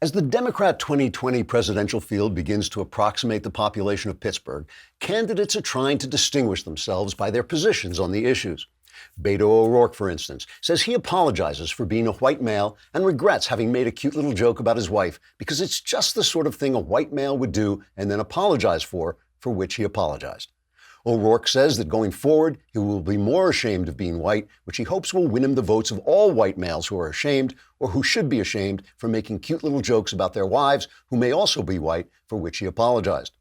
As the Democrat 2020 presidential field begins to approximate the population of Pittsburgh, candidates are trying to distinguish themselves by their positions on the issues. Beto O'Rourke, for instance, says he apologizes for being a white male and regrets having made a cute little joke about his wife because it's just the sort of thing a white male would do and then apologize for which he apologized. O'Rourke says that going forward, he will be more ashamed of being white, which he hopes will win him the votes of all white males who are ashamed or who should be ashamed for making cute little jokes about their wives, who may also be white, for which he apologized.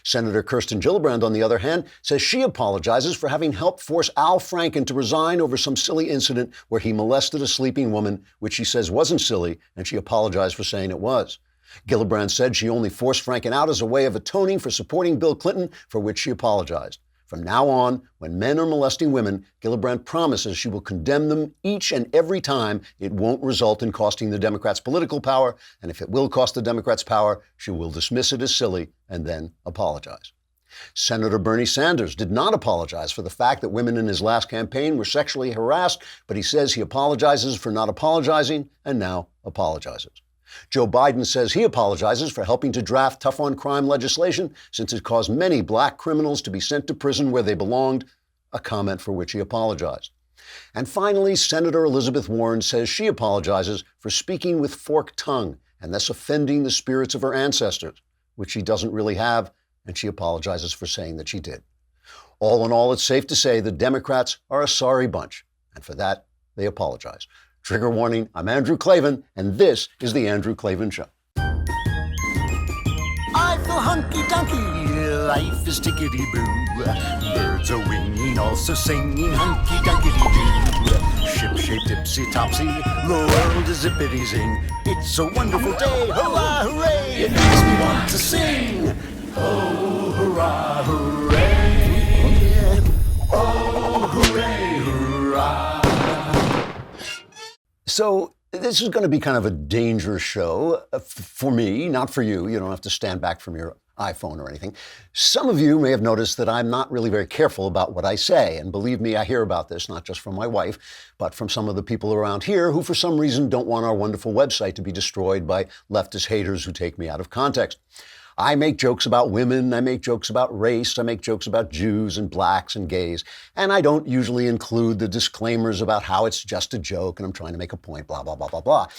Senator Kirsten Gillibrand, on the other hand, says she apologizes for having helped force Al Franken to resign over some silly incident where he molested a sleeping woman, which she says wasn't silly, and she apologized for saying it was. Gillibrand said she only forced Franken out as a way of atoning for supporting Bill Clinton, for which she apologized. From now on, when men are molesting women, Gillibrand promises she will condemn them each and every time it won't result in costing the Democrats political power, and if it will cost the Democrats power, she will dismiss it as silly and then apologize. Senator Bernie Sanders did not apologize for the fact that women in his last campaign were sexually harassed, but he says he apologizes for not apologizing and now apologizes. Joe Biden says he apologizes for helping to draft tough-on-crime legislation since it caused many black criminals to be sent to prison where they belonged, a comment for which he apologized. And finally, Senator Elizabeth Warren says she apologizes for speaking with forked tongue and thus offending the spirits of her ancestors, which she doesn't really have, and she apologizes for saying that she did. All in all, it's safe to say the Democrats are a sorry bunch, and for that, they apologize. Trigger warning, I'm Andrew Klavan, and this is The Andrew Klavan Show. I feel hunky-dunky, life is tickety-boo. Birds are winging, also singing hunky-dunky-doo. Ship-shaped, ipsy-topsy, the world is zippity-zing. It's a wonderful day, hurrah, hooray! It makes me want to sing. Oh, hurrah, hooray! Oh, hooray, hurrah! So this is going to be kind of a dangerous show for me, not for you. You don't have to stand back from your iPhone or anything. Some of you may have noticed that I'm not really very careful about what I say. And believe me, I hear about this, not just from my wife, but from some of the people around here who for some reason don't want our wonderful website to be destroyed by leftist haters who take me out of context. I make jokes about women, I make jokes about race, I make jokes about Jews and blacks and gays, and I don't usually include the disclaimers about how it's just a joke and I'm trying to make a point, blah, blah, blah, blah, blah.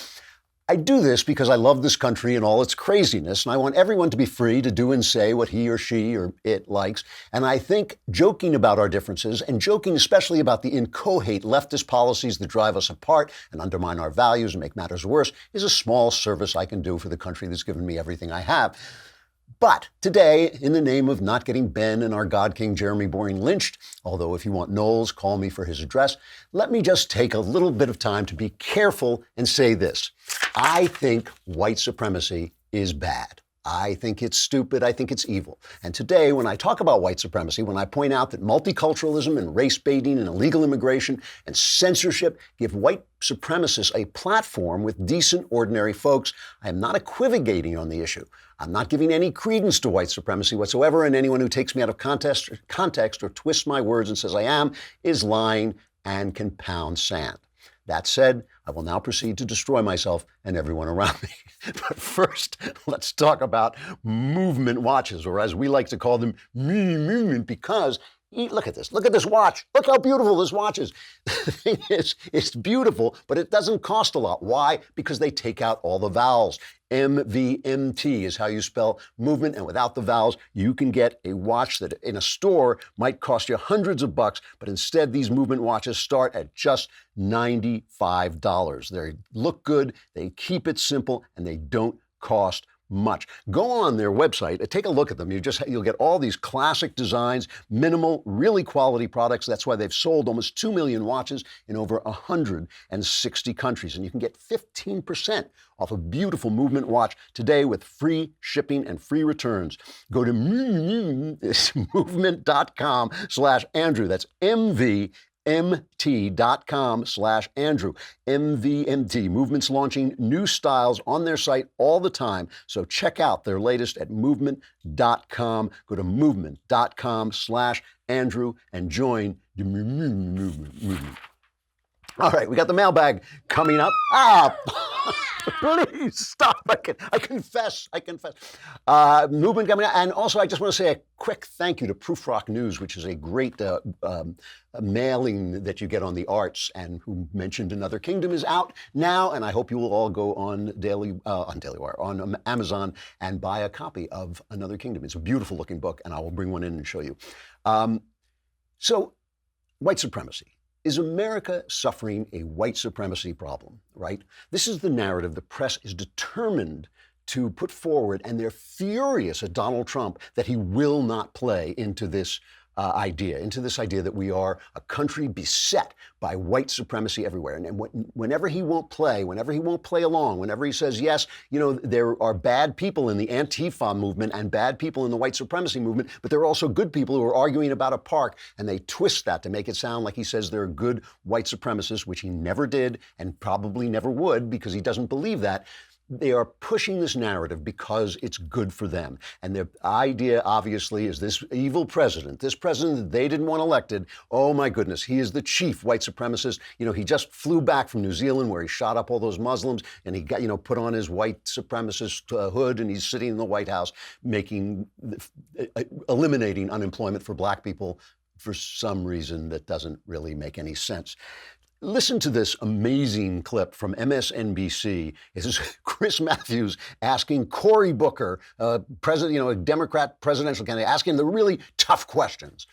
I do this because I love this country and all its craziness, and I want everyone to be free to do and say what he or she or it likes. And I think joking about our differences, and joking especially about the incoherent leftist policies that drive us apart and undermine our values and make matters worse, is a small service I can do for the country that's given me everything I have. But today, in the name of not getting Ben and our God King Jeremy Boring lynched, although if you want Knowles, call me for his address, let me just take a little bit of time to be careful and say this. I think white supremacy is bad. I think it's stupid. I think it's evil. And today, when I talk about white supremacy, when I point out that multiculturalism and race baiting and illegal immigration and censorship give white supremacists a platform with decent, ordinary folks, I am not equivocating on the issue. I'm not giving any credence to white supremacy whatsoever, and anyone who takes me out of context or twists my words and says I am is lying and can pound sand. That said, I will now proceed to destroy myself and everyone around me. But first, let's talk about movement watches, or as we like to call them, movement, because look at this watch. Look how beautiful this watch is. The thing is, it's beautiful, but it doesn't cost a lot. Why? Because they take out all the vowels. MVMT is how you spell movement, and without the vowels, you can get a watch that in a store might cost you hundreds of bucks, but instead these movement watches start at just $95. They look good, they keep it simple, and they don't cost much. Go on their website and take a look at them. You'll get all these classic designs, minimal, really quality products. That's why they've sold almost 2 million watches in over 160 countries. And you can get 15% off a beautiful movement watch today with free shipping and free returns. Go to movement.com/Andrew. That's MVMT.com/Andrew. MVMT. Movement's launching new styles on their site all the time. So check out their latest at movement.com. Go to movement.com/Andrew and join the movement. All right, we got the mailbag coming up. Please stop. I confess. Movement coming up. And also, I just want to say a quick thank you to Proofrock News, which is a great mailing that you get on the arts, and Who Mentioned Another Kingdom is out now. And I hope you will all go on on Amazon and buy a copy of Another Kingdom. It's a beautiful looking book, and I will bring one in and show you. So, white supremacy. Is America suffering a white supremacy problem, right? This is the narrative the press is determined to put forward, and they're furious at Donald Trump that he will not play into this idea that we are a country beset by white supremacy everywhere. And whenever he won't play along, whenever he says, yes, there are bad people in the Antifa movement and bad people in the white supremacy movement, but there are also good people who are arguing about a park, and they twist that to make it sound like he says there are good white supremacists, which he never did and probably never would, because he doesn't believe that. They are pushing this narrative because it's good for them. And their idea, obviously, is this evil president, this president that they didn't want elected. Oh, my goodness, he is the chief white supremacist. He just flew back from New Zealand where he shot up all those Muslims, and he got, put on his white supremacist hood, and he's sitting in the White House eliminating unemployment for black people for some reason that doesn't really make any sense. Listen to this amazing clip from MSNBC. This is Chris Matthews asking Cory Booker, a Democrat presidential candidate, asking the really tough questions.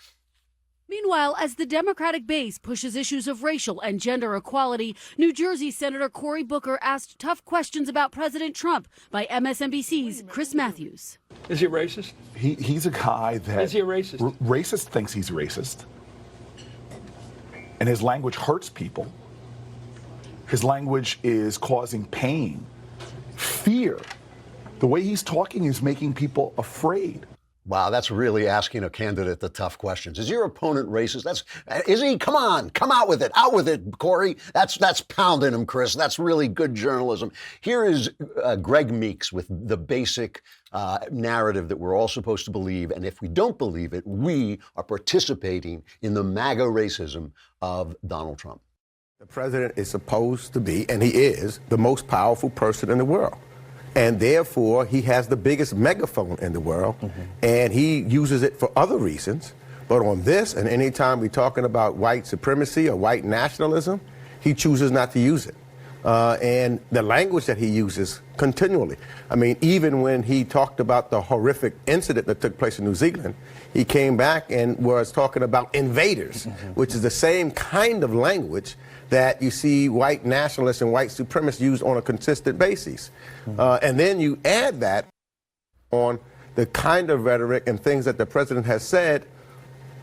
Meanwhile, as the Democratic base pushes issues of racial and gender equality, New Jersey Senator Cory Booker asked tough questions about President Trump by MSNBC's Chris Matthews. Is he racist? He's a guy that... Is he a racist? Racist thinks he's racist. And his language hurts people. His language is causing pain, fear. The way he's talking is making people afraid. Wow, that's really asking a candidate the tough questions. Is your opponent racist? Is he? Come on, come out with it, Cory. That's pounding him, Chris. That's really good journalism. Here is Greg Meeks with the basic narrative that we're all supposed to believe, and if we don't believe it, we are participating in the MAGA racism of Donald Trump. The president is supposed to be, and he is, the most powerful person in the world. And therefore, he has the biggest megaphone in the world, and he uses it for other reasons. But on this, and anytime we're talking about white supremacy or white nationalism, he chooses not to use it. And the language that he uses continually. I mean, even when he talked about the horrific incident that took place in New Zealand, he came back and was talking about invaders, which is the same kind of language that you see white nationalists and white supremacists use on a consistent basis. And then you add that on the kind of rhetoric and things that the president has said,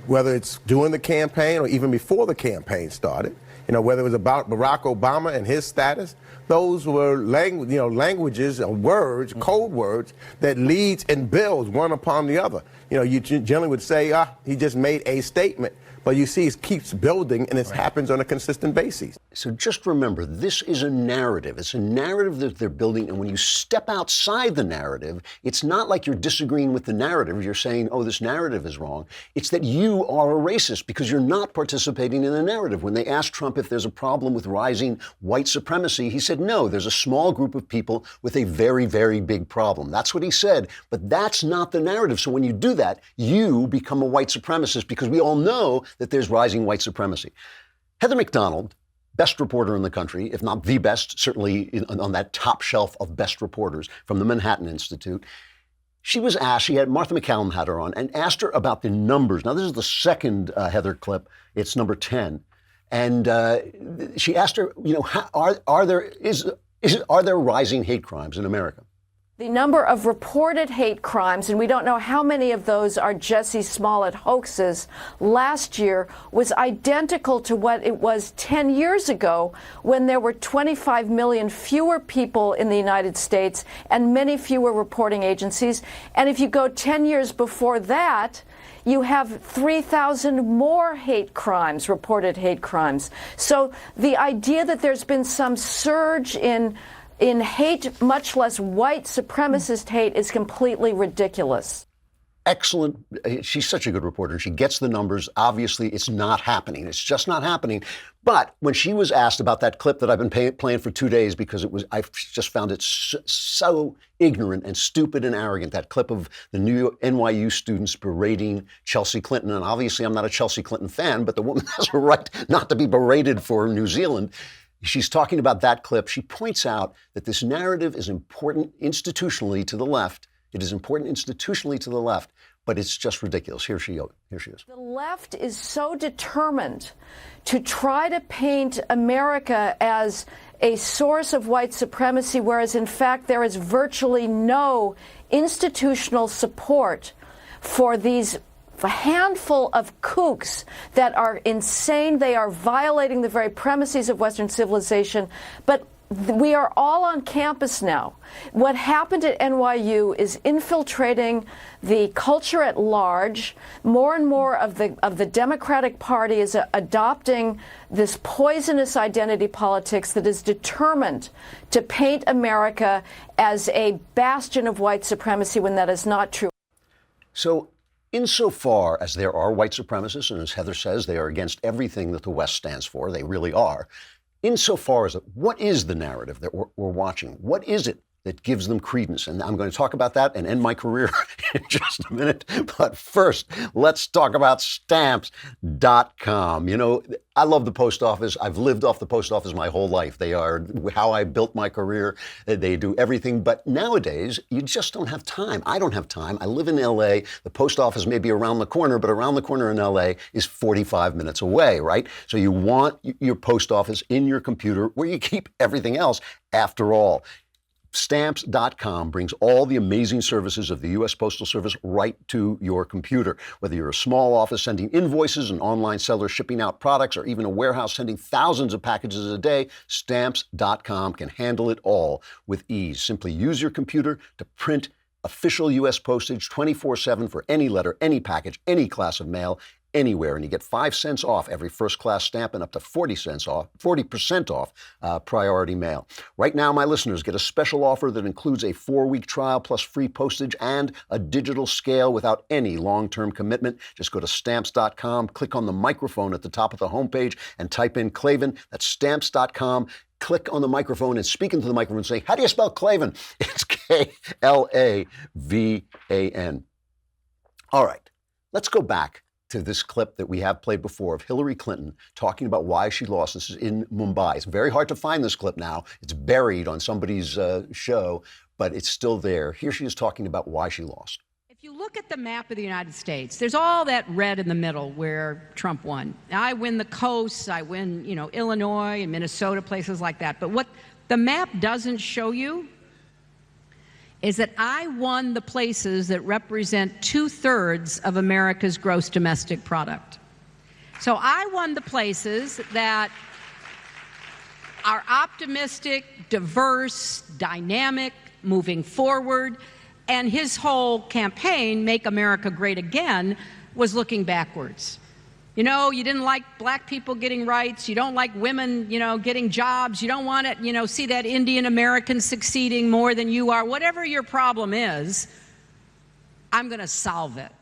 whether it's during the campaign or even before the campaign started, whether it was about Barack Obama and his status, those were languages or words, code words, that leads and builds one upon the other. You generally would say, he just made a statement. But you see, it keeps building, and it happens on a consistent basis. So just remember, this is a narrative. It's a narrative that they're building, and when you step outside the narrative, it's not like you're disagreeing with the narrative. You're saying, oh, this narrative is wrong. It's that you are a racist because you're not participating in the narrative. When they asked Trump if there's a problem with rising white supremacy, he said, no, there's a small group of people with a very, very big problem. That's what he said, but that's not the narrative. So when you do that, you become a white supremacist because we all know that there's rising white supremacy. Heather MacDonald, best reporter in the country, if not the best, certainly on that top shelf of best reporters from the Manhattan Institute. She was asked, Martha McCallum had her on, and asked her about the numbers. Now, this is the second Heather clip. It's number 10. And she asked her, are there rising hate crimes in America? The number of reported hate crimes, and we don't know how many of those are Jussie Smollett hoaxes, last year was identical to what it was 10 years ago when there were 25 million fewer people in the United States and many fewer reporting agencies. And if you go 10 years before that, you have 3,000 more hate crimes, reported hate crimes. So the idea that there's been some surge in hate, much less white supremacist hate, is completely ridiculous. excellent. She's such a good reporter. She gets the numbers. Obviously, it's not happening. It's just not happening. But when she was asked about that clip that I've been playing for 2 days because I just found it so ignorant and stupid and arrogant, that clip of the NYU students berating Chelsea Clinton. And obviously, I'm not a Chelsea Clinton fan, but the woman has a right not to be berated for New Zealand. She's talking about that clip. She points out that this narrative is important institutionally to the left. It is important institutionally to the left, but it's just ridiculous. Here she is. The left is so determined to try to paint America as a source of white supremacy, whereas in fact there is virtually no institutional support for these a handful of kooks that are insane. They are violating the very premises of Western civilization. But we are all on campus now. What happened at NYU is infiltrating the culture at large. More and more of the Democratic Party is adopting this poisonous identity politics that is determined to paint America as a bastion of white supremacy when that is not true. So, insofar as there are white supremacists, and as Heather says, they are against everything that the West stands for, they really are. Insofar as what is the narrative that we're watching? What is it that gives them credence? And I'm going to talk about that and end my career in just a minute. But first, let's talk about stamps.com. You know, I love the post office. I've lived off the post office my whole life. They are how I built my career. They do everything. But nowadays, you just don't have time. I don't have time. I live in L.A. The post office may be around the corner, but around the corner in L.A. is 45 minutes away, right? So you want your post office in your computer where you keep everything else. After all, Stamps.com brings all the amazing services of the U.S. Postal Service right to your computer. Whether you're a small office sending invoices, an online seller shipping out products, or even a warehouse sending thousands of packages a day, Stamps.com can handle it all with ease. Simply use your computer to print official U.S. postage 24/7 for any letter, any package, any class of mail, anywhere, and you get 5 cents off every first-class stamp and up to 40% off priority mail. Right now, my listeners get a special offer that includes a 4-week trial plus free postage and a digital scale without any long-term commitment. Just go to Stamps.com, click on the microphone at the top of the homepage, and type in Klavan. That's Stamps.com. Click on the microphone and speak into the microphone and say, how do you spell Klavan? It's Klavan. All right, let's go back to this clip that we have played before of Hillary Clinton talking about why she lost. This is in Mumbai. It's very hard to find this clip now. It's buried on somebody's show, but it's still there. Here she is talking about why she lost. If you look at the map of the United States, there's all that red in the middle where Trump won. Now, I win the coasts, I win, Illinois and Minnesota, places like that. But what the map doesn't show you is that I won the places that represent 2/3 of America's gross domestic product. So I won the places that are optimistic, diverse, dynamic, moving forward, and his whole campaign, Make America Great Again, was looking backwards. You didn't like black people getting rights. You don't like women, getting jobs. You don't want to, see that Indian American succeeding more than you are. Whatever your problem is, I'm going to solve it.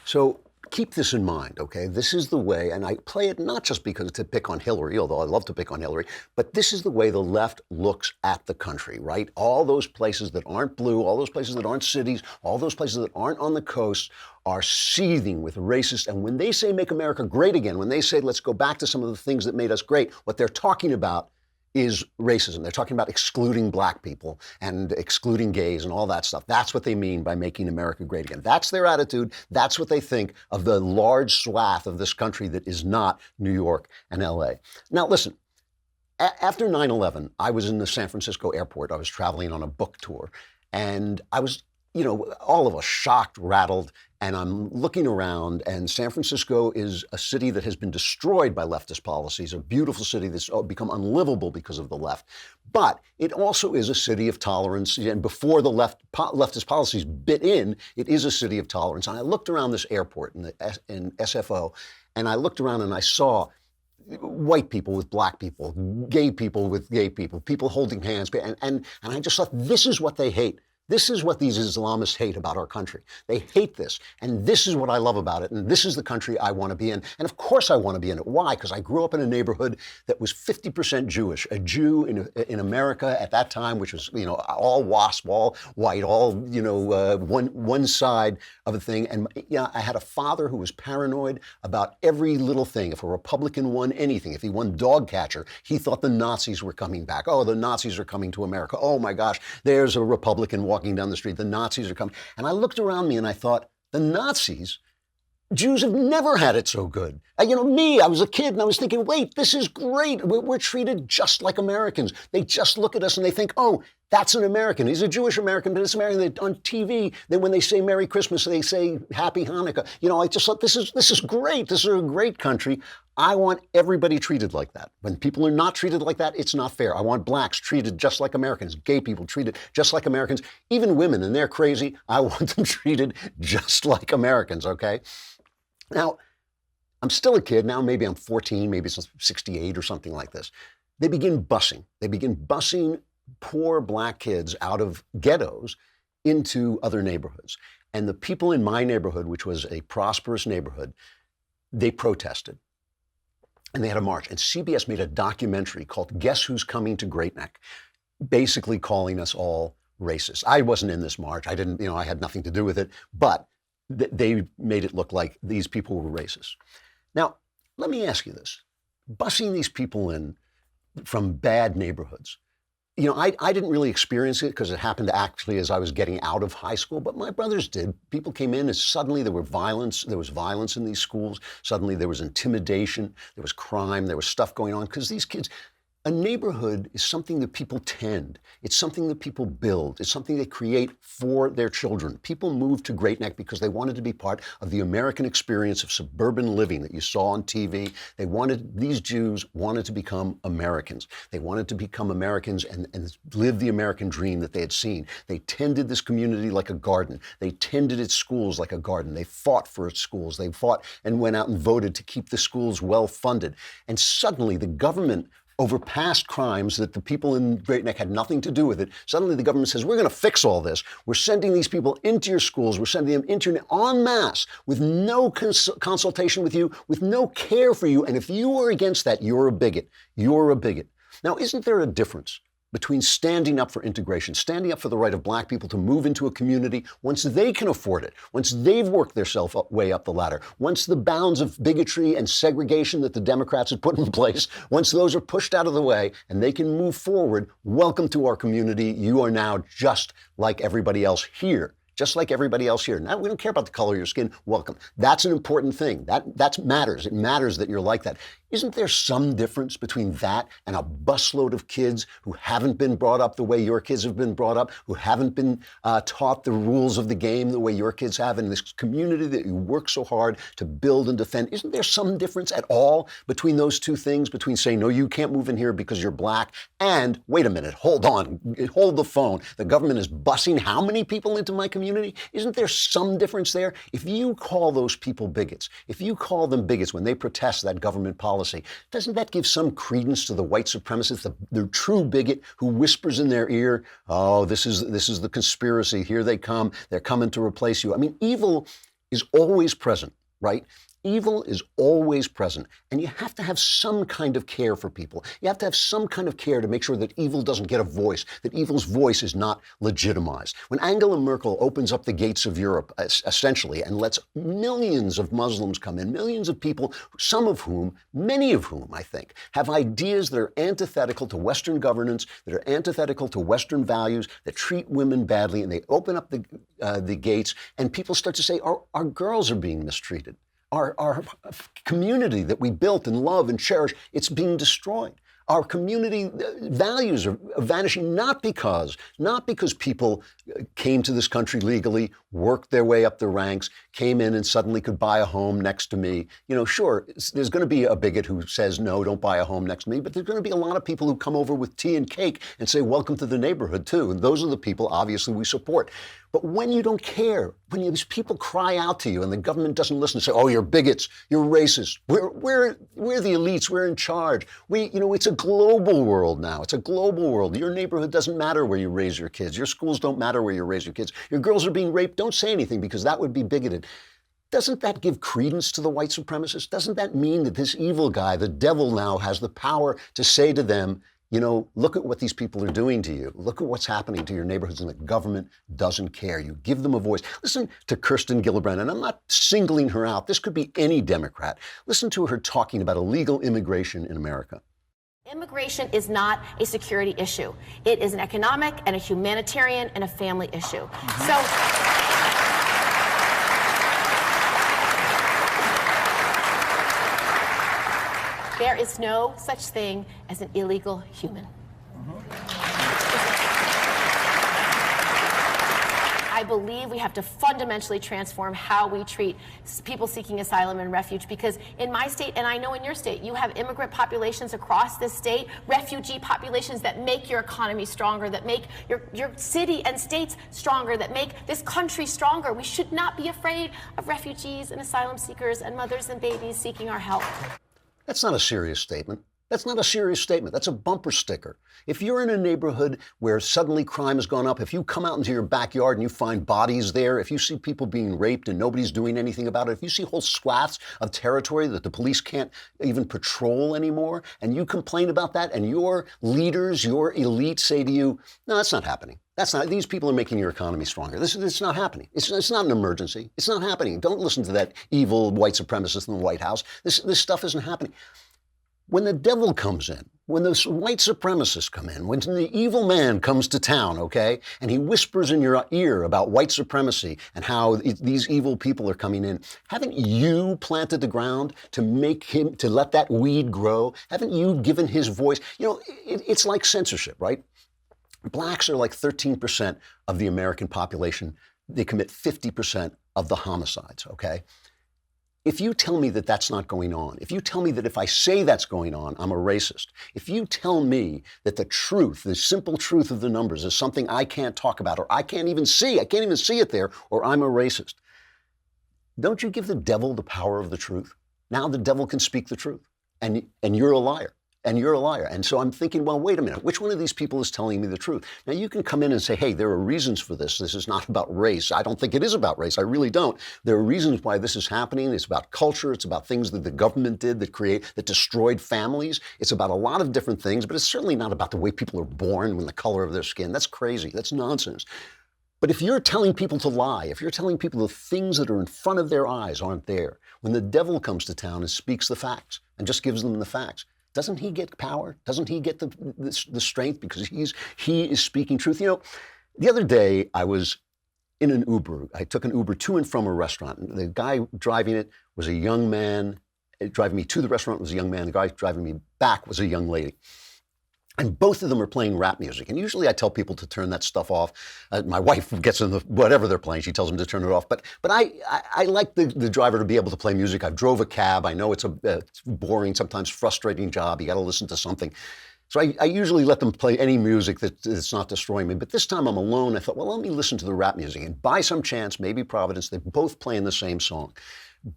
So keep this in mind, okay? This is the way, and I play it not just because to pick on Hillary, although I love to pick on Hillary, but this is the way the left looks at the country, right? All those places that aren't blue, all those places that aren't cities, all those places that aren't on the coast are seething with racist. And when they say make America great again, when they say let's go back to some of the things that made us great, what they're talking about is racism. They're talking about excluding black people and excluding gays and all that stuff. That's what they mean by making America great again. That's their attitude. That's what they think of the large swath of this country that is not New York and LA. Now, listen, after 9/11, I was in the San Francisco airport. I was traveling on a book tour, and I was, all of us shocked, rattled, and I'm looking around, and San Francisco is a city that has been destroyed by leftist policies, a beautiful city that's become unlivable because of the left. But it also is a city of tolerance, and before the leftist policies bit in, it is a city of tolerance. And I looked around this airport in SFO, and I looked around and I saw white people with black people, gay people with gay people, people holding hands, and I just thought, this is what they hate. This is what these Islamists hate about our country. They hate this. And this is what I love about it. And this is the country I want to be in. And of course I want to be in it. Why? Because I grew up in a neighborhood that was 50% Jewish. A Jew in America at that time, which was, all WASP, all white, all, one side of a thing. And I had a father who was paranoid about every little thing. If a Republican won anything, if he won dog catcher, he thought the Nazis were coming back. Oh, the Nazis are coming to America. Oh my gosh, there's a Republican walking down the street. The Nazis are coming. And I looked around me and I thought, the Nazis? Jews have never had it so good. I was a kid and I was thinking, wait, this is great. We're treated just like Americans. They just look at us and they think, oh, that's an American. He's a Jewish American, but it's American. On TV, when they say Merry Christmas, they say Happy Hanukkah. I just thought, this is great. This is a great country. I want everybody treated like that. When people are not treated like that, it's not fair. I want blacks treated just like Americans, gay people treated just like Americans, even women, and they're crazy. I want them treated just like Americans, okay? Now, I'm still a kid. Now maybe I'm 14, maybe it's 68 or something like this. They begin busing. They begin busing poor black kids out of ghettos into other neighborhoods. And the people in my neighborhood, which was a prosperous neighborhood, they protested. And they had a march. And CBS made a documentary called Guess Who's Coming to Great Neck, basically calling us all racist. I wasn't in this march. I didn't, I had nothing to do with it. But they made it look like these people were racist. Now, let me ask you this. Busing these people in from bad neighborhoods, I didn't really experience it because it happened actually as I was getting out of high school, but my brothers did. People came in and suddenly there was violence in these schools. Suddenly there was intimidation, there was crime, there was stuff going on because these kids, a neighborhood is something that people tend. It's something that people build. It's something they create for their children. People moved to Great Neck because they wanted to be part of the American experience of suburban living that you saw on TV. These Jews wanted to become Americans. They wanted to become Americans and live the American dream that they had seen. They tended this community like a garden. They tended its schools like a garden. They fought for its schools. They fought and went out and voted to keep the schools well funded. And suddenly the government, over past crimes that the people in Great Neck had nothing to do with it, suddenly the government says, we're going to fix all this. We're sending these people into your schools. We're sending them into en masse with no consultation with you, with no care for you. And if you are against that, you're a bigot. You're a bigot. Now, isn't there a difference between standing up for integration, standing up for the right of black people to move into a community once they can afford it, once they've worked themselves way up the ladder, once the bounds of bigotry and segregation that the Democrats have put in place, once those are pushed out of the way and they can move forward, welcome to our community. You are now just like everybody else here. Just like everybody else here. Now, we don't care about the color of your skin. Welcome. That's an important thing. That matters. It matters that you're like that. Isn't there some difference between that and a busload of kids who haven't been brought up the way your kids have been brought up, who haven't been taught the rules of the game the way your kids have in this community that you work so hard to build and defend? Isn't there some difference at all between those two things, between saying, no, you can't move in here because you're black, and wait a minute, hold on, hold the phone. The government is busing how many people into my community? Isn't there some difference there? If you call those people bigots, if you call them bigots when they protest that government policy, doesn't that give some credence to the white supremacist, the true bigot who whispers in their ear, oh, this is the conspiracy, here they come, they're coming to replace you? I mean, evil is always present, right? Evil is always present, and you have to have some kind of care for people. You have to have some kind of care to make sure that evil doesn't get a voice, that evil's voice is not legitimized. When Angela Merkel opens up the gates of Europe, essentially, and lets millions of Muslims come in, millions of people, many of whom, I think, have ideas that are antithetical to Western governance, that are antithetical to Western values, that treat women badly, and they open up the gates, and people start to say, our girls are being mistreated. Our community that we built and love and cherish, it's being destroyed. Our community values are vanishing not because people came to this country legally, worked their way up the ranks, came in and suddenly could buy a home next to me. Sure, there's going to be a bigot who says, no, don't buy a home next to me, but there's going to be a lot of people who come over with tea and cake and say, welcome to the neighborhood too. And those are the people, obviously, we support. But when you don't care, when these people cry out to you and the government doesn't listen, say, oh, you're bigots, you're racist, we're the elites, we're in charge. It's a global world now. It's a global world. Your neighborhood doesn't matter where you raise your kids. Your schools don't matter where you raise your kids. Your girls are being raped. Don't say anything because that would be bigoted. Doesn't that give credence to the white supremacists? Doesn't that mean that this evil guy, the devil, now has the power to say to them, look at what these people are doing to you. Look at what's happening to your neighborhoods, and the government doesn't care. You give them a voice. Listen to Kirsten Gillibrand, and I'm not singling her out. This could be any Democrat. Listen to her talking about illegal immigration in America. Immigration is not a security issue. It is an economic and a humanitarian and a family issue. There is no such thing as an illegal human. I believe we have to fundamentally transform how we treat people seeking asylum and refuge, because in my state, and I know in your state, you have immigrant populations across this state, refugee populations that make your economy stronger, that make your city and states stronger, that make this country stronger. We should not be afraid of refugees and asylum seekers and mothers and babies seeking our help. That's not a serious statement. That's not a serious statement. That's a bumper sticker. If you're in a neighborhood where suddenly crime has gone up, if you come out into your backyard and you find bodies there, if you see people being raped and nobody's doing anything about it, if you see whole swaths of territory that the police can't even patrol anymore, and you complain about that, and your leaders, your elite say to you, no, that's not happening. These people are making your economy stronger. It's not happening. It's not an emergency. It's not happening. Don't listen to that evil white supremacist in the White House. This stuff isn't happening. When the devil comes in, when those white supremacists come in, when the evil man comes to town, okay, and he whispers in your ear about white supremacy and how these evil people are coming in, haven't you planted the ground to let that weed grow? Haven't you given his voice? It's like censorship, right? Blacks are like 13% of the American population. They commit 50% of the homicides, okay? If you tell me that that's not going on, if you tell me that if I say that's going on, I'm a racist, if you tell me that the truth, the simple truth of the numbers is something I can't talk about, or I can't even see it there, or I'm a racist, don't you give the devil the power of the truth? Now the devil can speak the truth, and you're a liar. And you're a liar. And so I'm thinking, well, wait a minute. Which one of these people is telling me the truth? Now, you can come in and say, hey, there are reasons for this. This is not about race. I don't think it is about race. I really don't. There are reasons why this is happening. It's about culture. It's about things that the government did that destroyed families. It's about a lot of different things, but it's certainly not about the way people are born and the color of their skin. That's crazy. That's nonsense. But if you're telling people to lie, if you're telling people the things that are in front of their eyes aren't there, when the devil comes to town and speaks the facts and just gives them the facts, doesn't he get power? Doesn't he get the strength because he is speaking truth? The other day I was in an Uber. I took an Uber to and from a restaurant. The guy driving it was a young man. Driving me to the restaurant was a young man. The guy driving me back was a young lady. And both of them are playing rap music. And usually I tell people to turn that stuff off. My wife gets in whatever they're playing. She tells them to turn it off. But I like the driver to be able to play music. I've drove a cab. I know it's a boring, sometimes frustrating job. You got to listen to something. So I usually let them play any music that's not destroying me. But this time I'm alone. I thought, well, let me listen to the rap music. And by some chance, maybe Providence, they're both playing the same song.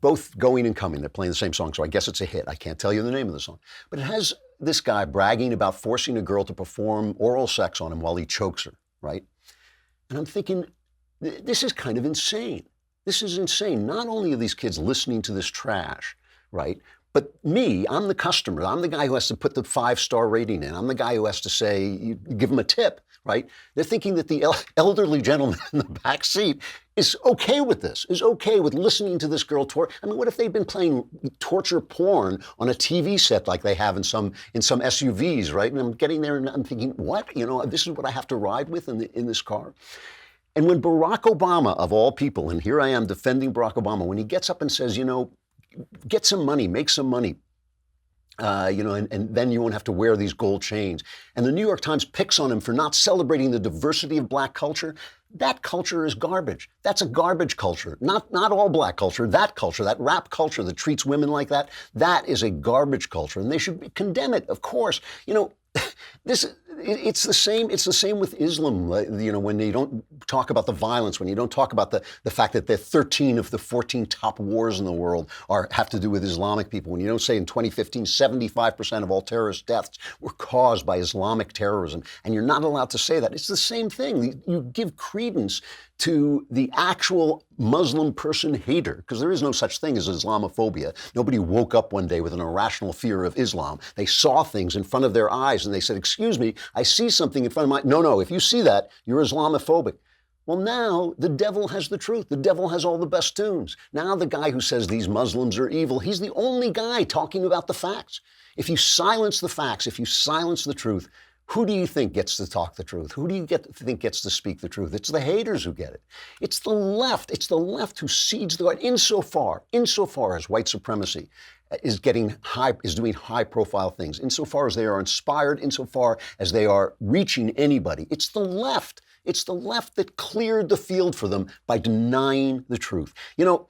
Both going and coming. They're playing the same song. So I guess it's a hit. I can't tell you the name of the song. But it has this guy bragging about forcing a girl to perform oral sex on him while he chokes her, right? And I'm thinking, this is kind of insane. This is insane. Not only are these kids listening to this trash, right? But me, I'm the customer. I'm the guy who has to put the 5-star rating in. I'm the guy who has to say, you give them a tip, right? They're thinking that the elderly gentleman in the back seat is okay with this, is okay with listening to this girl what if they've been playing torture porn on a TV set like they have in some SUVs, right? And I'm getting there and I'm thinking, what? This is what I have to ride with in this car? And when Barack Obama, of all people, and here I am defending Barack Obama, when he gets up and says, get some money, make some money, and then you won't have to wear these gold chains. And the New York Times picks on him for not celebrating the diversity of black culture. That culture is garbage. That's a garbage culture. Not all black culture, that rap culture that treats women like that is a garbage culture. And they should condemn it, of course. This It's the same. It's the same with Islam. You know, when you don't talk about the violence, when you don't talk about the fact that 13 of the 14 top wars in the world have to do with Islamic people. When you don't say in 2015, 75% of all terrorist deaths were caused by Islamic terrorism, and you're not allowed to say that. It's the same thing. You give credence to the actual Muslim person hater, because there is no such thing as Islamophobia. Nobody woke up one day with an irrational fear of Islam. They saw things in front of their eyes and they said, excuse me, I see something in front of my... No, if you see that, you're Islamophobic. Well, now the devil has the truth. The devil has all the best tunes. Now the guy who says these Muslims are evil, he's the only guy talking about the facts. If you silence the facts, if you silence the truth, who do you think gets to talk the truth? Who do you think gets to speak the truth? It's the haters who get it. It's the left. It's the left who seeds the right. Insofar as white supremacy is doing high profile things, insofar as they are inspired, insofar as they are reaching anybody. It's the left. It's the left that cleared the field for them by denying the truth. You know,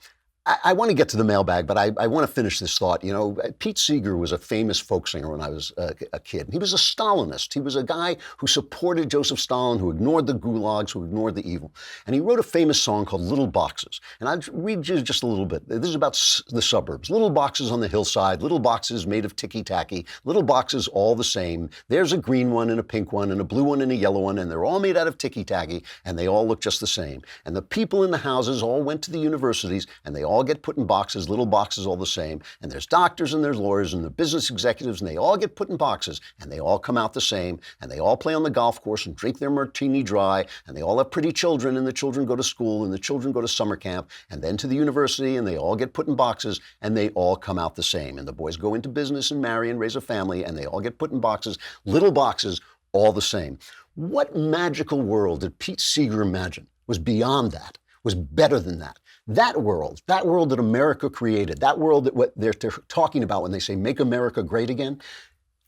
I want to get to the mailbag, but I want to finish this thought. You know, Pete Seeger was a famous folk singer when I was a kid. He was a Stalinist. He was a guy who supported Joseph Stalin, who ignored the gulags, who ignored the evil. And he wrote a famous song called Little Boxes. And I'll read you just a little bit. This is about the suburbs. Little boxes on the hillside, little boxes made of ticky-tacky, little boxes all the same. There's a green one and a pink one and a blue one and a yellow one, and they're all made out of ticky-tacky, and they all look just the same. And the people in the houses all went to the universities, and they all get put in boxes, little boxes all the same. And there's doctors and there's lawyers and the business executives, and they all get put in boxes, and they all come out the same, and they all play on the golf course and drink their martini dry, and they all have pretty children, and the children go to school, and the children go to summer camp, and then to the university, and they all get put in boxes, and they all come out the same. And the boys go into business and marry and raise a family, and they all get put in boxes, little boxes, all the same. What magical world did Pete Seeger imagine was beyond that, was better than that? That world that America created, that world that what they're talking about when they say make America great again,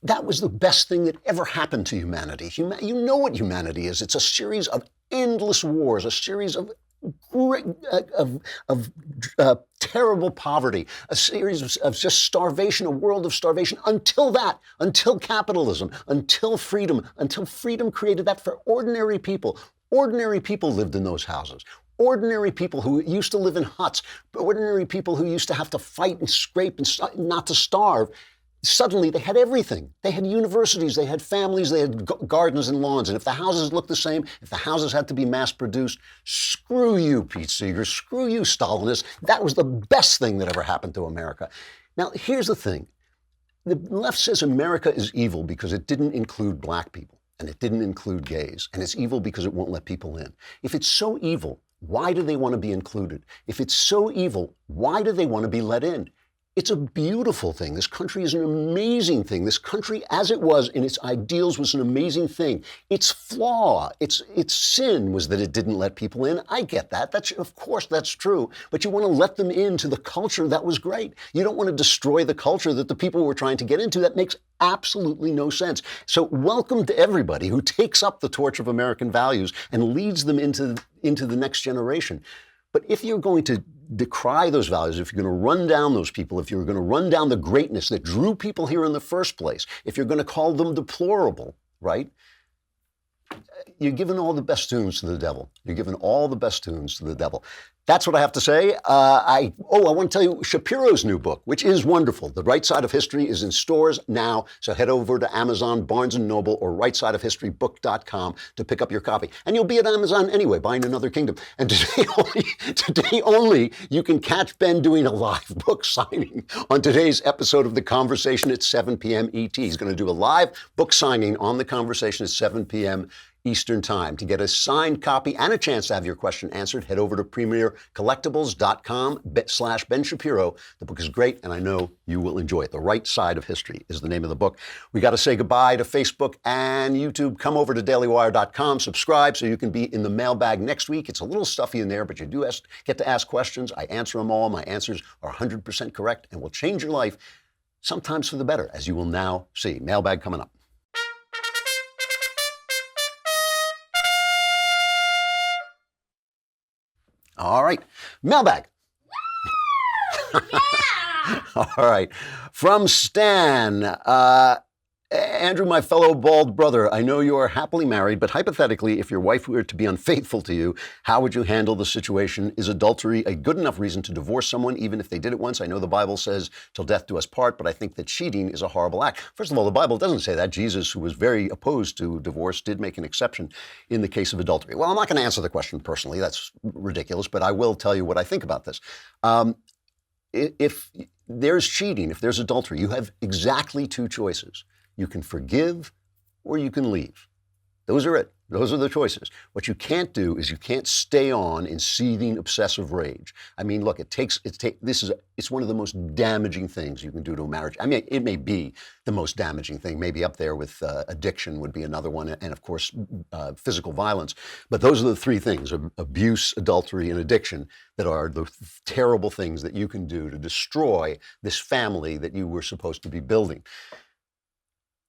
that was the best thing that ever happened to humanity. You know what humanity is. It's a series of endless wars, a series of terrible poverty, a series of just starvation, a world of starvation, until capitalism, until freedom created that for ordinary people. Ordinary people lived in those houses. Ordinary people who used to live in huts, ordinary people who used to have to fight and scrape and not to starve, suddenly they had everything. They had universities, they had families, they had gardens and lawns. And if the houses looked the same, if the houses had to be mass-produced, screw you, Pete Seeger, screw you, Stalinists. That was the best thing that ever happened to America. Now, here's the thing. The left says America is evil because it didn't include black people, and it didn't include gays, and it's evil because it won't let people in. If it's so evil, why do they want to be included? If it's so evil, why do they want to be let in? It's a beautiful thing. This country is an amazing thing. This country, as it was in its ideals, was an amazing thing. Its flaw, its sin was that it didn't let people in. I get that. Of course, that's true. But you want to let them into the culture that was great. You don't want to destroy the culture that the people were trying to get into. That makes absolutely no sense. So welcome to everybody who takes up the torch of American values and leads them into the next generation. But if you're going to decry those values, if you're going to run down those people, if you're going to run down the greatness that drew people here in the first place, if you're going to call them deplorable, right? You're giving all the best tunes to the devil. You're giving all the best tunes to the devil. That's what I have to say. I want to tell you Shapiro's new book, which is wonderful. The Right Side of History is in stores now. So head over to Amazon, Barnes & Noble, or rightsideofhistorybook.com to pick up your copy. And you'll be at Amazon anyway, buying Another Kingdom. And today only, you can catch Ben doing a live book signing on today's episode of The Conversation at 7 p.m. ET. He's going to do a live book signing on The Conversation at 7 p.m. Eastern Time. To get a signed copy and a chance to have your question answered, head over to premiercollectibles.com/Ben Shapiro. The book is great, and I know you will enjoy it. The Right Side of History is the name of the book. We got to say goodbye to Facebook and YouTube. Come over to dailywire.com, subscribe so you can be in the mailbag next week. It's a little stuffy in there, but you do get to ask questions. I answer them all. My answers are 100% correct and will change your life, sometimes for the better, as you will now see. Mailbag coming up. All right, mailbag. Yeah! All right, from Stan. Andrew, my fellow bald brother, I know you are happily married, but hypothetically, if your wife were to be unfaithful to you, how would you handle the situation? Is adultery a good enough reason to divorce someone, even if they did it once? I know the Bible says, till death do us part, but I think that cheating is a horrible act. First of all, the Bible doesn't say that. Jesus, who was very opposed to divorce, did make an exception in the case of adultery. Well, I'm not going to answer the question personally. That's ridiculous, but I will tell you what I think about this. If there's cheating, if there's adultery, you have exactly two choices. You can forgive or you can leave. Those are it. Those are the choices. What you can't do is you can't stay on in seething, obsessive rage. I mean, look, it's one of the most damaging things you can do to a marriage. I mean, it may be the most damaging thing, maybe up there with addiction would be another one, and of course, physical violence. But those are the three things, abuse, adultery, and addiction, that are the terrible things that you can do to destroy this family that you were supposed to be building.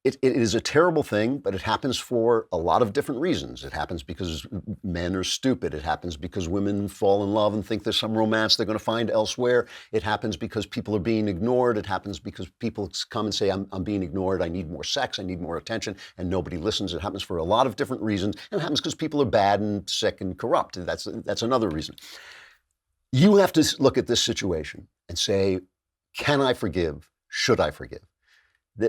It is a terrible thing, but it happens for a lot of different reasons. It happens because men are stupid. It happens because women fall in love and think there's some romance they're going to find elsewhere. It happens because people are being ignored. It happens because people come and say, I'm being ignored. I need more sex. I need more attention. And nobody listens. It happens for a lot of different reasons. And it happens because people are bad and sick and corrupt. That's another reason. You have to look at this situation and say, can I forgive? Should I forgive?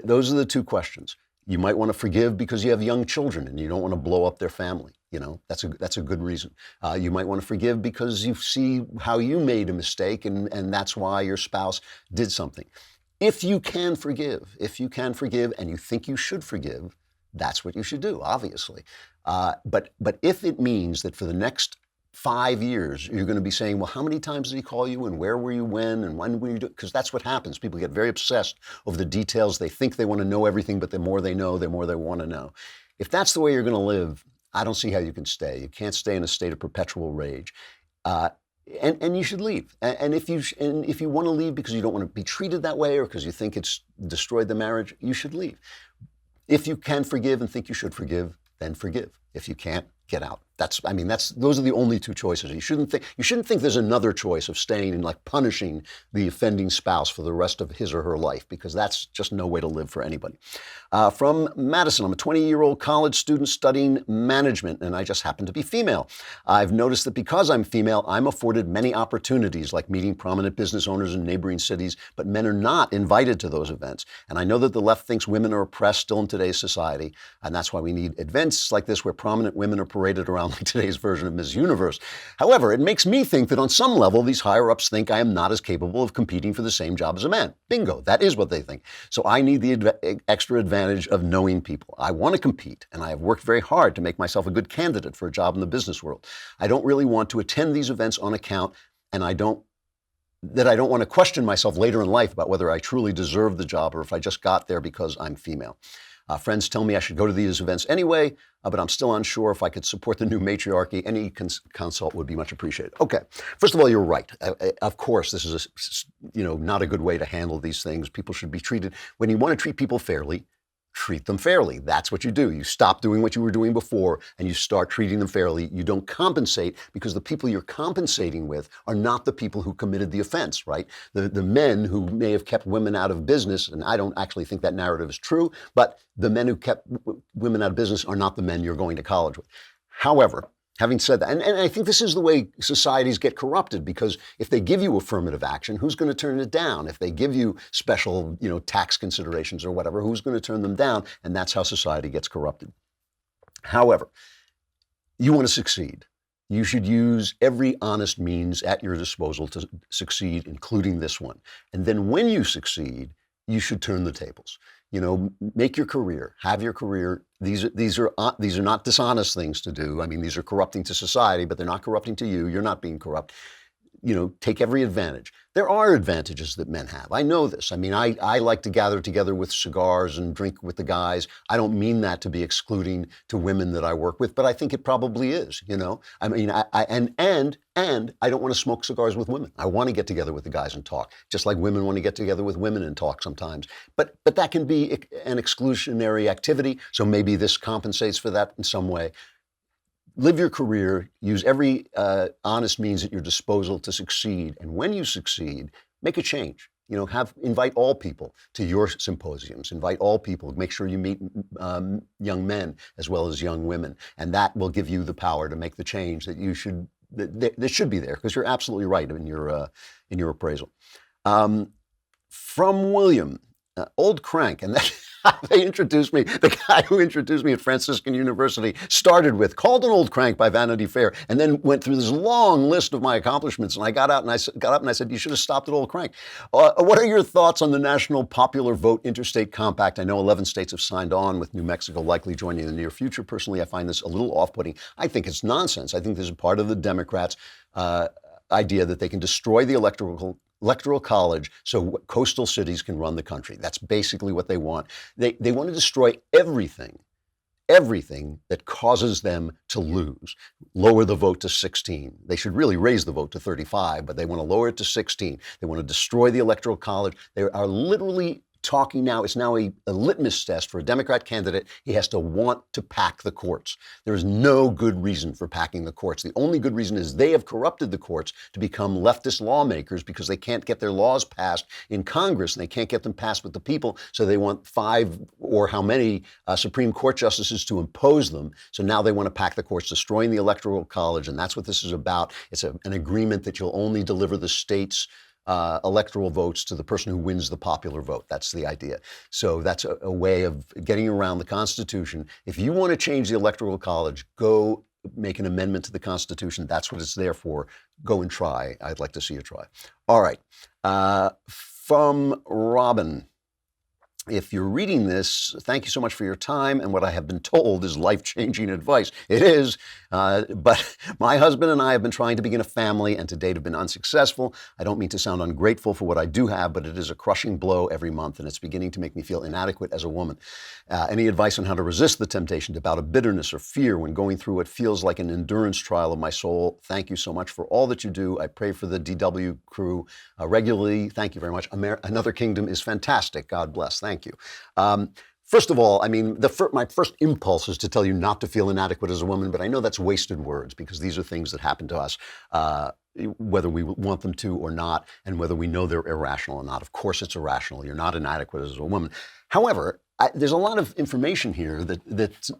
Those are the two questions. You might want to forgive because you have young children and you don't want to blow up their family. You know, that's a good reason. You might want to forgive because you see how you made a mistake and that's why your spouse did something. If you can forgive and you think you should forgive, that's what you should do, obviously. But if it means that for the next 5 years, you're going to be saying, well, how many times did he call you and where were you when and when were you doing? Because that's what happens. People get very obsessed over the details. They think they want to know everything, but the more they know, the more they want to know. If that's the way you're going to live, I don't see how you can stay. You can't stay in a state of perpetual rage. And you should leave. And if you want to leave because you don't want to be treated that way or because you think it's destroyed the marriage, you should leave. If you can forgive and think you should forgive, then forgive. If you can't, get out. Those are the only two choices. You shouldn't think there's another choice of staying and like punishing the offending spouse for the rest of his or her life, because that's just no way to live for anybody. From Madison, I'm a 20-year-old college student studying management, and I just happen to be female. I've noticed that because I'm female, I'm afforded many opportunities, like meeting prominent business owners in neighboring cities, but men are not invited to those events. And I know that the left thinks women are oppressed still in today's society, and that's why we need events like this where prominent women are paraded around like today's version of Miss Universe. However, it makes me think that on some level, these higher-ups think I am not as capable of competing for the same job as a man. Bingo, that is what they think. So I need the extra advantage of knowing people. I want to compete, and I have worked very hard to make myself a good candidate for a job in the business world. I don't really want to attend these events on account, and I don't want to question myself later in life about whether I truly deserve the job or if I just got there because I'm female. Friends tell me I should go to these events anyway, but I'm still unsure if I could support the new matriarchy. Any consult would be much appreciated. Okay, first of all, you're right. Of course, this is not a good way to handle these things. People should be treated, when you want to treat people fairly, treat them fairly. That's what you do. You stop doing what you were doing before and you start treating them fairly. You don't compensate because the people you're compensating with are not the people who committed the offense, right? The men who may have kept women out of business, and I don't actually think that narrative is true, but the men who kept women out of business are not the men you're going to college with. However, having said that, and I think this is the way societies get corrupted, because if they give you affirmative action, who's going to turn it down? If they give you special, tax considerations or whatever, who's going to turn them down? And that's how society gets corrupted. However, you want to succeed. You should use every honest means at your disposal to succeed, including this one. And then when you succeed, you should turn the tables. Make your career, have your career. These are not dishonest things to do. I mean, these are corrupting to society, but they're not corrupting to you. You're not being corrupt. Take every advantage. There are advantages that men have. I know this. I mean, I like to gather together with cigars and drink with the guys. I don't mean that to be excluding to women that I work with, but I think it probably is, I mean, and I don't want to smoke cigars with women. I want to get together with the guys and talk, just like women want to get together with women and talk sometimes. But that can be an exclusionary activity, so maybe this compensates for that in some way. Live your career, use every honest means at your disposal to succeed. And when you succeed, make a change. invite all people to your symposiums, invite all people, make sure you meet young men as well as young women, and that will give you the power to make the change that that should be there, because you're absolutely right in your appraisal. From William, old crank, and that they introduced me, the guy who introduced me at Franciscan University started with, called an old crank by Vanity Fair, and then went through this long list of my accomplishments. And I got up and I said, you should have stopped at old crank. What are your thoughts on the National Popular Vote Interstate Compact? I know 11 states have signed on, with New Mexico likely joining in the near future. Personally, I find this a little off-putting. I think it's nonsense. I think this is part of the Democrats' idea that they can destroy the Electoral College so coastal cities can run the country. That's basically what they want. They want to destroy everything that causes them to lose. Lower the vote to 16. They should really raise the vote to 35, but they want to lower it to 16. They want to destroy the Electoral College. They are literally talking now. It's now a litmus test for a Democrat candidate. He has to want to pack the courts. There is no good reason for packing the courts. The only good reason is they have corrupted the courts to become leftist lawmakers, because they can't get their laws passed in Congress and they can't get them passed with the people. So they want 5 or how many Supreme Court justices to impose them. So now they want to pack the courts, destroying the Electoral College. And that's what this is about. It's an agreement that you'll only deliver the state's electoral votes to the person who wins the popular vote. That's the idea. So that's a way of getting around the Constitution. If you want to change the Electoral College, go make an amendment to the Constitution. That's what it's there for. Go and try. I'd like to see you try. All right. From Robin. If you're reading this, thank you so much for your time, and what I have been told is life-changing advice. It is, but my husband and I have been trying to begin a family, and to date have been unsuccessful. I don't mean to sound ungrateful for what I do have, but it is a crushing blow every month, and it's beginning to make me feel inadequate as a woman. Any advice on how to resist the temptation to bout of bitterness or fear when going through what feels like an endurance trial of my soul? Thank you so much for all that you do. I pray for the DW crew regularly. Thank you very much. Another Kingdom is fantastic. God bless. Thank you. First of all, I mean, my first impulse is to tell you not to feel inadequate as a woman, but I know that's wasted words, because these are things that happen to us, whether we want them to or not, and whether we know they're irrational or not. Of course it's irrational. You're not inadequate as a woman. However, there's a lot of information here that's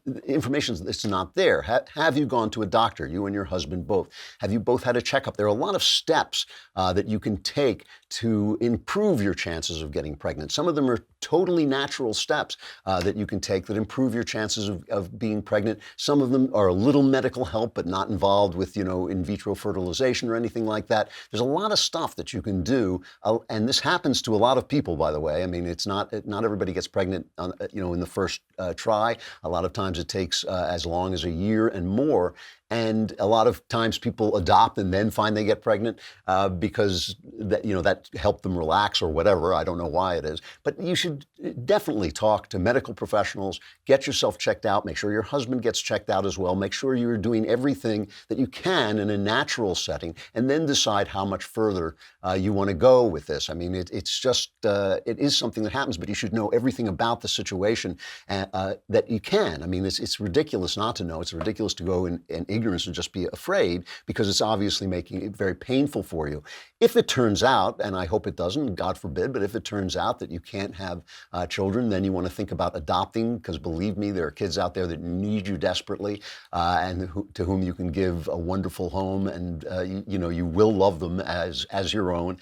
not there. Have you gone to a doctor, you and your husband both? Have you both had a checkup? There are a lot of steps that you can take to improve your chances of getting pregnant. Some of them are totally natural steps that you can take that improve your chances of being pregnant. Some of them are a little medical help, but not involved with, in vitro fertilization or anything like that. There's a lot of stuff that you can do, and this happens to a lot of people, by the way. I mean, it's not everybody gets pregnant in the first try. A lot of times it takes as long as a year and more. And a lot of times people adopt and then find they get pregnant because that helped them relax or whatever. I don't know why it is. But you should definitely talk to medical professionals, get yourself checked out, make sure your husband gets checked out as well, make sure you're doing everything that you can in a natural setting, and then decide how much further you want to go with this. I mean, it is something that happens, but you should know everything about the situation that you can. I mean, it's ridiculous not to know. It's ridiculous to go in ignorance and just be afraid, because it's obviously making it very painful for you. If it turns out, and I hope it doesn't, God forbid, but if it turns out that you can't have children, then you want to think about adopting, because believe me, there are kids out there that need you desperately, and to whom you can give a wonderful home, and you will love them as your own.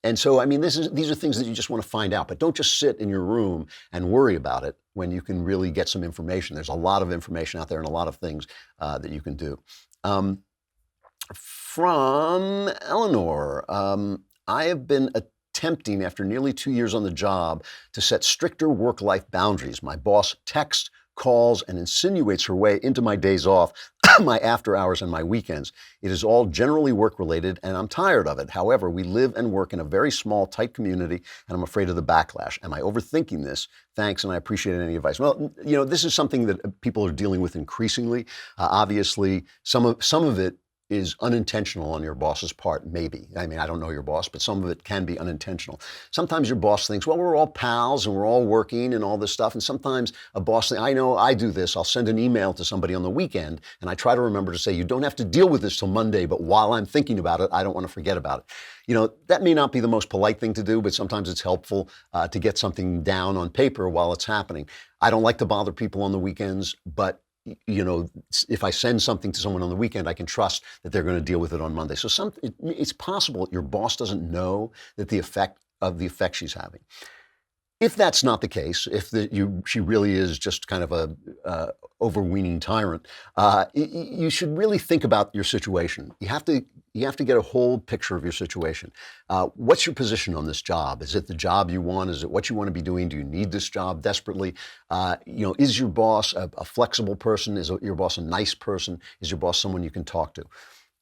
And so, I mean, these are things that you just want to find out, but don't just sit in your room and worry about it when you can really get some information. There's a lot of information out there and a lot of things that you can do. From Eleanor, I have been attempting, after nearly 2 years on the job, to set stricter work-life boundaries. My boss texts, calls, and insinuates her way into my days off, my after hours, and my weekends. It is all generally work-related, and I'm tired of it. However, we live and work in a very small, tight community, and I'm afraid of the backlash. Am I overthinking this? Thanks, and I appreciate any advice. Well, this is something that people are dealing with increasingly. Obviously, some of it is unintentional on your boss's part, maybe. I mean, I don't know your boss, but some of it can be unintentional. Sometimes your boss thinks, well, we're all pals and we're all working and all this stuff. And sometimes a boss thinks, I know I do this. I'll send an email to somebody on the weekend and I try to remember to say, you don't have to deal with this till Monday, but while I'm thinking about it, I don't want to forget about it. You know, that may not be the most polite thing to do, but sometimes it's helpful to get something down on paper while it's happening. I don't like to bother people on the weekends, but you know, if I send something to someone on the weekend, I can trust that they're going to deal with it on Monday. So it's possible your boss doesn't know that the effect she's having. If that's not the case, if she really is just kind of a overweening tyrant, you should really think about your situation. You have to get a whole picture of your situation. What's your position on this job? Is it the job you want? Is it what you want to be doing? Do you need this job desperately? Is your boss a flexible person? Is your boss a nice person? Is your boss someone you can talk to?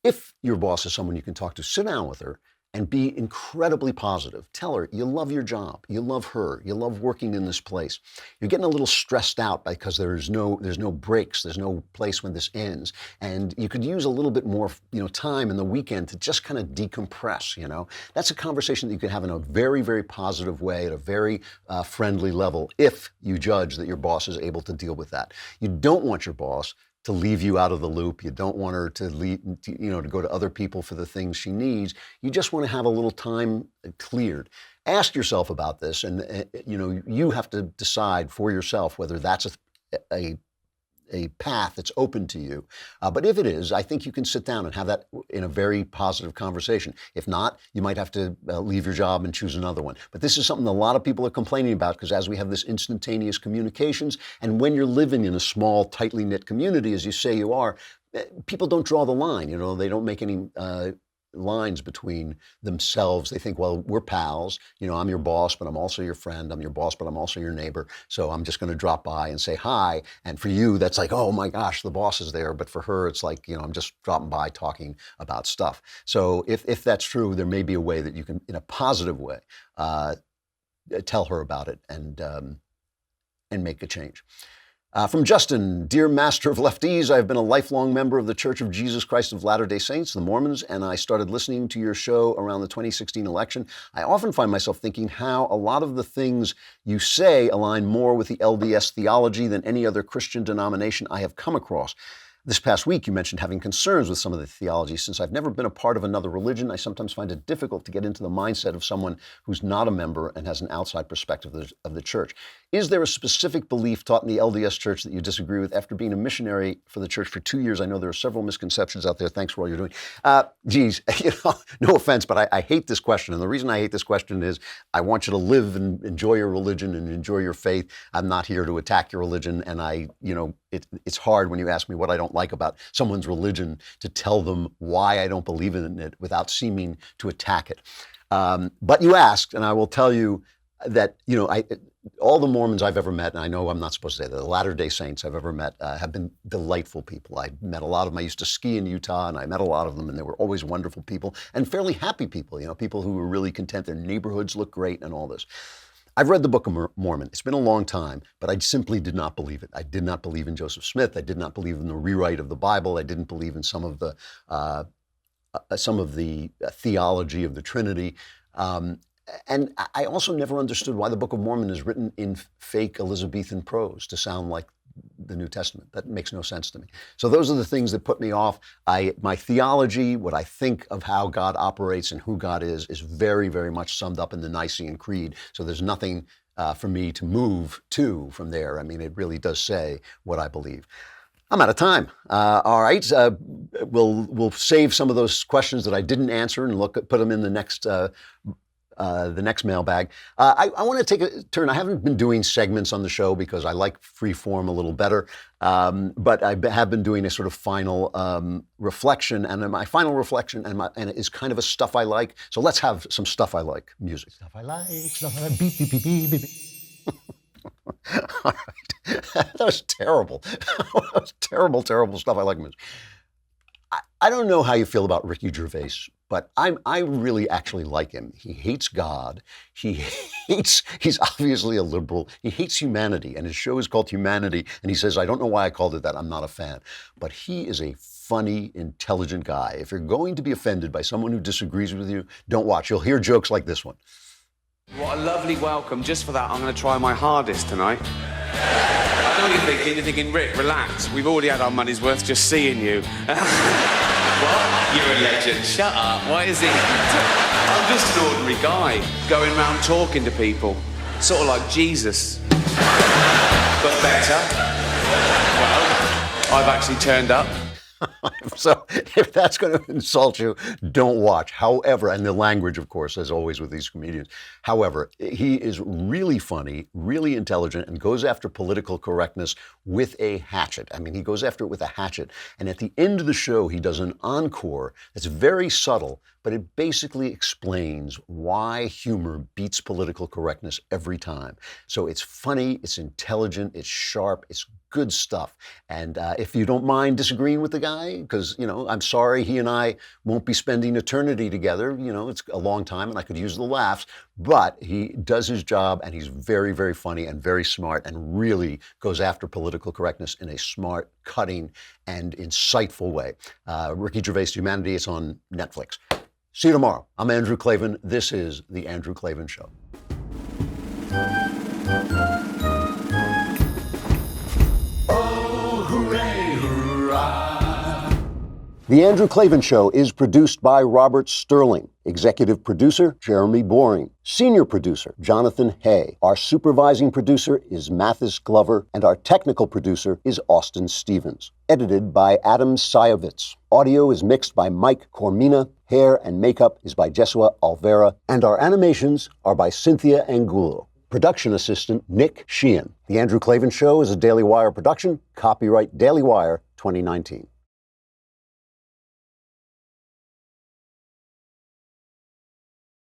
If your boss is someone you can talk to, sit down with her and be incredibly positive. Tell her you love your job, you love her, you love working in this place. You're getting a little stressed out because there's no breaks, there's no place when this ends, and you could use a little bit more, time in the weekend to just kind of decompress. That's a conversation that you could have in a very, very positive way at a very friendly level if you judge that your boss is able to deal with that. You don't want your boss to leave you out of the loop. You don't want her to to go to other people for the things she needs. You just want to have a little time cleared. Ask yourself about this, and you have to decide for yourself whether that's a path that's open to you. But if it is, I think you can sit down and have that in a very positive conversation. If not, you might have to leave your job and choose another one. But this is something a lot of people are complaining about, because as we have this instantaneous communications, and when you're living in a small, tightly knit community, as you say you are, people don't draw the line. They don't make any lines between themselves. They think, well, we're pals. I'm your boss, but I'm also your friend. I'm your boss, but I'm also your neighbor. So I'm just going to drop by and say hi. And for you, that's like, oh my gosh, the boss is there. But for her, it's like, I'm just dropping by talking about stuff. So if that's true, there may be a way that you can, in a positive way, tell her about it and make a change. From Justin, dear Master of Lefties, I've been a lifelong member of the Church of Jesus Christ of Latter-day Saints, the Mormons, and I started listening to your show around the 2016 election. I often find myself thinking how a lot of the things you say align more with the LDS theology than any other Christian denomination I have come across. This past week, you mentioned having concerns with some of the theology. Since I've never been a part of another religion, I sometimes find it difficult to get into the mindset of someone who's not a member and has an outside perspective of the church. Is there a specific belief taught in the LDS church that you disagree with? After being a missionary for the church for 2 years, I know there are several misconceptions out there. Thanks for all you're doing. No offense, but I hate this question. And the reason I hate this question is I want you to live and enjoy your religion and enjoy your faith. I'm not here to attack your religion. And it's hard when you ask me what I don't like about someone's religion to tell them why I don't believe in it without seeming to attack it. But you asked, and I will tell you that, all the Mormons I've ever met, and I know I'm not supposed to say that, the Latter-day Saints I've ever met have been delightful people. I met a lot of them. I used to ski in Utah, and I met a lot of them, and they were always wonderful people and fairly happy people, people who were really content. Their neighborhoods look great and all this. I've read the Book of Mormon. It's been a long time, but I simply did not believe it. I did not believe in Joseph Smith. I did not believe in the rewrite of the Bible. I didn't believe in some of the theology of the Trinity. And I also never understood why the Book of Mormon is written in fake Elizabethan prose to sound like the New Testament. That makes no sense to me. So those are the things that put me off. My theology, what I think of how God operates and who God is very, very much summed up in the Nicene Creed. So there's nothing for me to move to from there. I mean, it really does say what I believe. I'm out of time. All right, we'll save some of those questions that I didn't answer and put them in the next mailbag. I want to take a turn. I haven't been doing segments on the show because I like free form a little better, but I have been doing a sort of final reflection, and my final reflection and it is kind of a stuff I like. So let's have some stuff I like music. Stuff I like, stuff I like, beep, beep, beep, beep, beep. All right, that was terrible. That was terrible stuff I like music. I don't know how you feel about Ricky Gervais, but I really actually like him. He hates God. He's obviously a liberal. He hates humanity, and his show is called Humanity, and he says, I don't know why I called it that. I'm not a fan. But he is a funny, intelligent guy. If you're going to be offended by someone who disagrees with you, don't watch. You'll hear jokes like this one. What a lovely welcome. Just for that, I'm going to try my hardest tonight. I know what you're thinking. You're thinking, Rick, relax. We've already had our money's worth just seeing you. What? You're a legend. Shut up. What is it? I'm just an ordinary guy going around talking to people. Sort of like Jesus. But better. Well, I've actually turned up. So if that's going to insult you, don't watch. However, and the language, of course, as always with these comedians. However, he is really funny, really intelligent, and goes after political correctness with a hatchet. I mean, he goes after it with a hatchet. And at the end of the show, he does an encore that's very subtle, but it basically explains why humor beats political correctness every time. So it's funny, it's intelligent, it's sharp, it's good stuff. And if you don't mind disagreeing with the guy, because, you know, I'm sorry he and I won't be spending eternity together. You know, it's a long time and I could use the laughs, but he does his job and he's very, very funny and very smart and really goes after political correctness in a smart, cutting, and insightful way. Ricky Gervais' Humanity is on Netflix. See you tomorrow. I'm Andrew Klavan. This is The Andrew Klavan Show. The Andrew Klavan Show is produced by Robert Sterling. Executive producer, Jeremy Boring. Senior producer, Jonathan Hay. Our supervising producer is Mathis Glover, and our technical producer is Austin Stevens. Edited by Adam Sayevitz. Audio is mixed by Mike Cormina. Hair and makeup is by Jesua Alvera. And our animations are by Cynthia Angulo. Production assistant, Nick Sheehan. The Andrew Klavan Show is a Daily Wire production. Copyright Daily Wire 2019.